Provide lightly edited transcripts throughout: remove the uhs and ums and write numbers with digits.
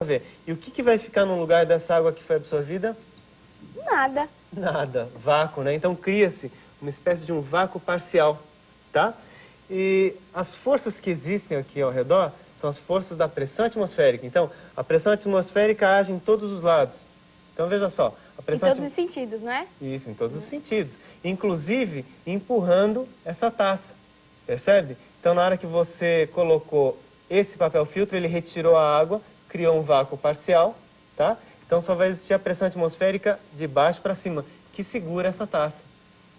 Ver. E o que vai ficar no lugar dessa água que foi absorvida? Nada. Nada. Vácuo, né? Então cria-se uma espécie de um vácuo parcial, tá? E as forças que existem aqui ao redor são as forças da pressão atmosférica. Então, a pressão atmosférica age em todos os lados. Então, veja só. A pressão em todos os sentidos, não é? Isso, em todos os sentidos. Inclusive, empurrando essa taça. Percebe? Então, na hora que você colocou esse papel filtro, ele retirou a água, criou um vácuo parcial, tá? Então só vai existir a pressão atmosférica de baixo para cima, que segura essa taça.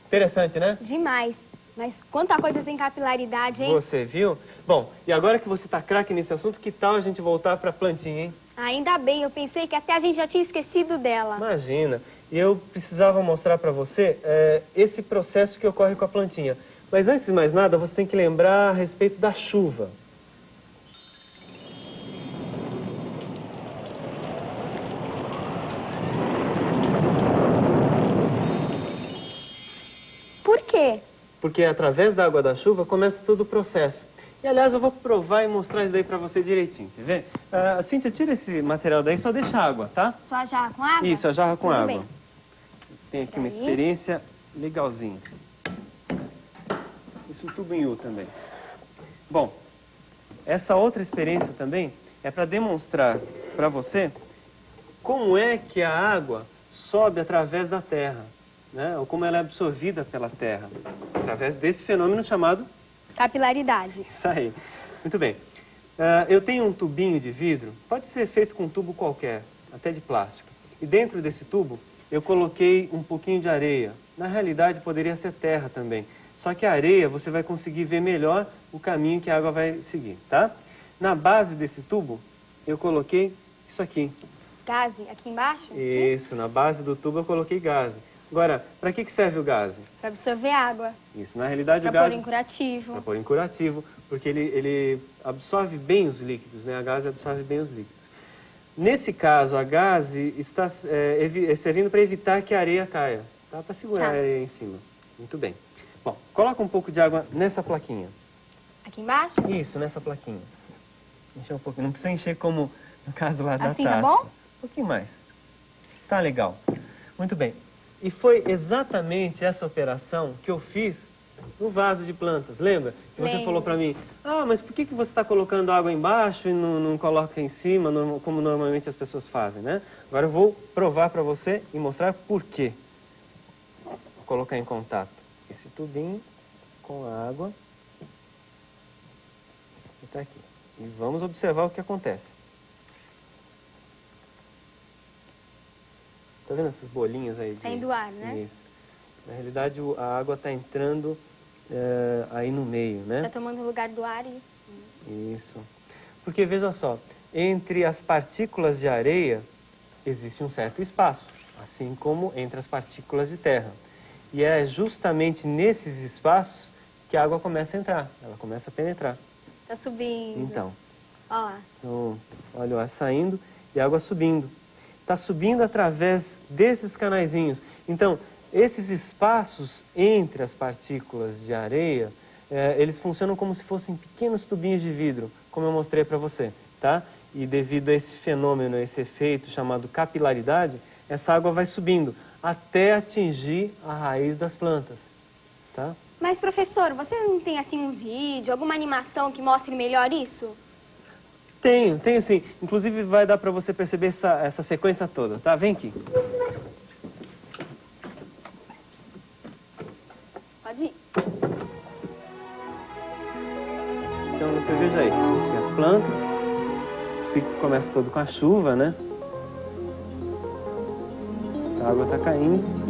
Interessante, né? Demais. Mas quanta coisa tem capilaridade, hein? Você viu? Bom, e agora que você tá craque nesse assunto, que tal a gente voltar para a plantinha, hein? Ainda bem, eu pensei que até a gente já tinha esquecido dela. Imagina. E eu precisava mostrar para você esse processo que ocorre com a plantinha. Mas antes de mais nada, você tem que lembrar a respeito da chuva. Por quê? Porque através da água da chuva começa todo o processo. E, aliás, eu vou provar e mostrar isso daí pra você direitinho, quer ver? Cíntia, tira esse material daí, só deixa água, tá? Só a jarra com água? Isso, a jarra com Tudo água. bem. Tem aqui uma experiência legalzinha. Isso tudo em U também. Bom, essa outra experiência também é para demonstrar para você como é que a água sobe através da terra, né? Ou como ela é absorvida pela terra, através desse fenômeno chamado capilaridade. Isso aí. Muito bem. Eu tenho um tubinho de vidro, pode ser feito com um tubo qualquer, até de plástico. E dentro desse tubo eu coloquei um pouquinho de areia. Na realidade poderia ser terra também. Só que a areia você vai conseguir ver melhor o caminho que a água vai seguir, tá? Na base desse tubo eu coloquei isso aqui. Gaze aqui embaixo? Isso, na base do tubo eu coloquei gaze. Agora, para que serve o gaze? Para absorver água. Isso, na realidade o Para gaze... pôr em curativo. Para pôr em curativo, porque ele absorve bem os líquidos, né? A gaze absorve bem os líquidos. Nesse caso, a gaze está servindo para evitar que a areia caia, tá? Para segurar a areia em cima. Muito bem. Bom, coloca um pouco de água nessa plaquinha. Aqui embaixo? Isso, nessa plaquinha. Encher um pouquinho. Não precisa encher como no caso lá da assim, taça. Tá bom? Um pouquinho mais. Tá legal. Muito bem. E foi exatamente essa operação que eu fiz no vaso de plantas. Lembra? Que você falou para mim, mas por que você está colocando água embaixo e não coloca em cima, como normalmente as pessoas fazem, né? Agora eu vou provar para você e mostrar por quê. Vou colocar em contato esse tubinho com a água. Está aqui. E vamos observar o que acontece. Tá vendo essas bolinhas aí? Saindo ar, né? Isso. Na realidade, a água está entrando aí no meio, né? Está tomando o lugar do ar e... Isso. Porque, veja só, entre as partículas de areia existe um certo espaço, assim como entre as partículas de terra. E é justamente nesses espaços que a água começa a entrar, ela começa a penetrar. Está subindo. Então. Olha lá. Então, olha o ar saindo e a água subindo. Está subindo através desses canaizinhos. Então, esses espaços entre as partículas de areia, eles funcionam como se fossem pequenos tubinhos de vidro, como eu mostrei para você, tá? E devido a esse fenômeno, a esse efeito chamado capilaridade, essa água vai subindo até atingir a raiz das plantas, tá? Mas, professor, você não tem, assim, um vídeo, alguma animação que mostre melhor isso? Tenho sim. Inclusive vai dar para você perceber essa sequência toda, tá? Vem aqui. Pode ir. Então você veja aí, tem as plantas, o ciclo começa todo com a chuva, né? A água está caindo.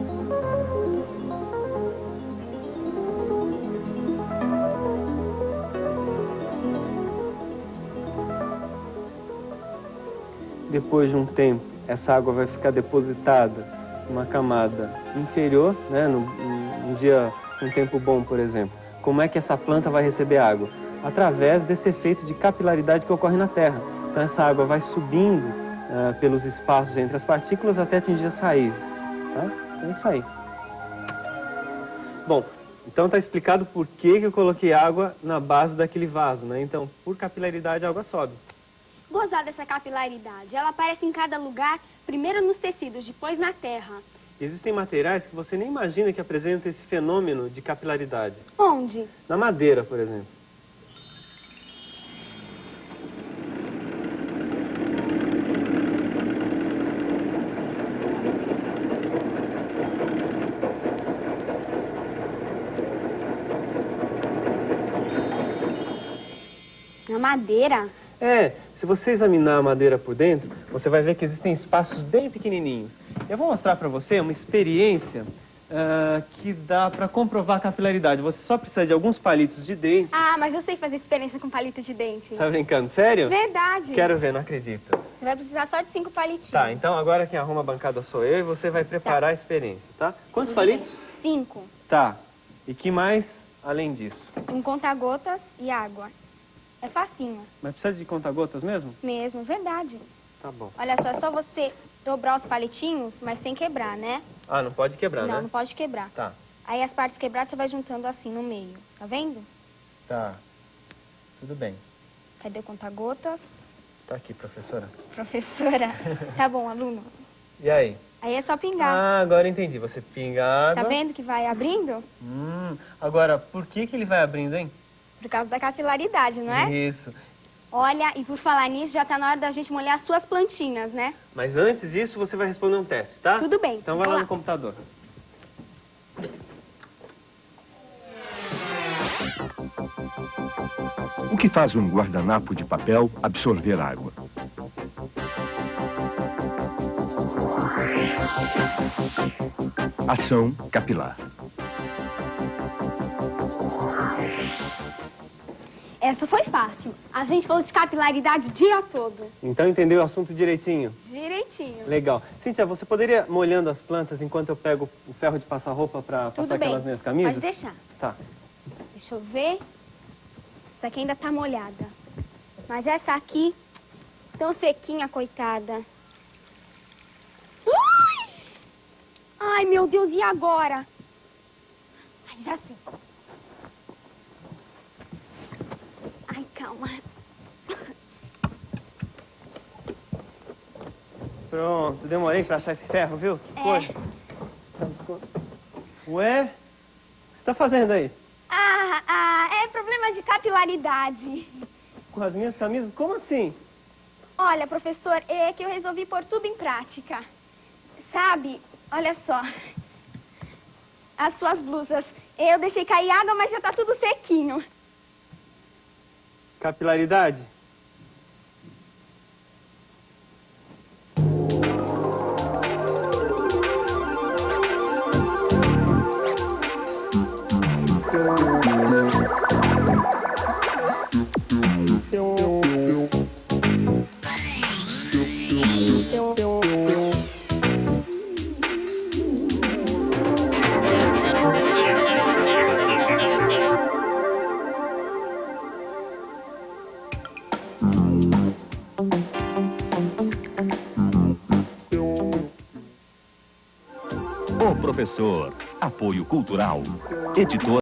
Depois de um tempo, essa água vai ficar depositada numa camada inferior, né? Num dia, um tempo bom, por exemplo. Como é que essa planta vai receber água? Através desse efeito de capilaridade que ocorre na Terra. Então essa água vai subindo pelos espaços entre as partículas até atingir as raízes. Tá? É isso aí. Bom, então está explicado por que eu coloquei água na base daquele vaso, né? Então, por capilaridade, a água sobe. gozar dessa capilaridade. Ela aparece em cada lugar, primeiro nos tecidos, depois na terra. Existem materiais que você nem imagina que apresentam esse fenômeno de capilaridade. Onde? Na madeira, por exemplo. Na madeira? É, se você examinar a madeira por dentro, você vai ver que existem espaços bem pequenininhos. Eu vou mostrar para você uma experiência que dá para comprovar a capilaridade. Você só precisa de alguns palitos de dente. Ah, mas eu sei fazer experiência com palito de dente. Tá brincando? Sério? Verdade. Quero ver, não acredito. Você vai precisar só de 5 palitinhos. Tá, então agora quem arruma a bancada sou eu e você vai preparar a experiência, tá? Quantos palitos? 5. Tá. E que mais além disso? Um conta-gotas e água. É facinho. Mas precisa de conta-gotas mesmo? Mesmo, verdade. Tá bom. Olha só, é só você dobrar os palitinhos, mas sem quebrar, né? Ah, não pode quebrar, né? Não, não pode quebrar. Tá. Aí as partes quebradas você vai juntando assim no meio. Tá vendo? Tá. Tudo bem. Cadê o conta-gotas? Tá aqui, professora. Professora. Tá bom, aluno. E aí? Aí é só pingar. Ah, agora entendi. Você pinga a água. Tá vendo que vai abrindo? Agora, por que ele vai abrindo, hein? Por causa da capilaridade, não é? Isso. Olha, e por falar nisso, já tá na hora da gente molhar as suas plantinhas, né? Mas antes disso, você vai responder um teste, tá? Tudo bem. Então vai Vou lá lá. no computador. O que faz um guardanapo de papel absorver água? Ação capilar. Essa foi fácil. A gente falou de capilaridade o dia todo. Então entendeu o assunto direitinho? Direitinho. Legal. Cíntia, você poderia molhando as plantas enquanto eu pego o ferro de passar roupa para Tudo passar bem. aquelas minhas camisas? Pode deixar. Tá. Deixa eu ver. Essa aqui ainda tá molhada. Mas essa aqui, tão sequinha, coitada. Ui! Ai, meu Deus, e agora? Ai, já sei. Ai, calma. Pronto, demorei para achar esse ferro, viu? É. Foi. Ué? O que você tá fazendo aí? É problema de capilaridade. Com as minhas camisas? Como assim? Olha, professor, é que eu resolvi pôr tudo em prática. Sabe, olha só. As suas blusas. Eu deixei cair água, mas já tá tudo sequinho. Capilaridade? O professor. Apoio cultural. Editor.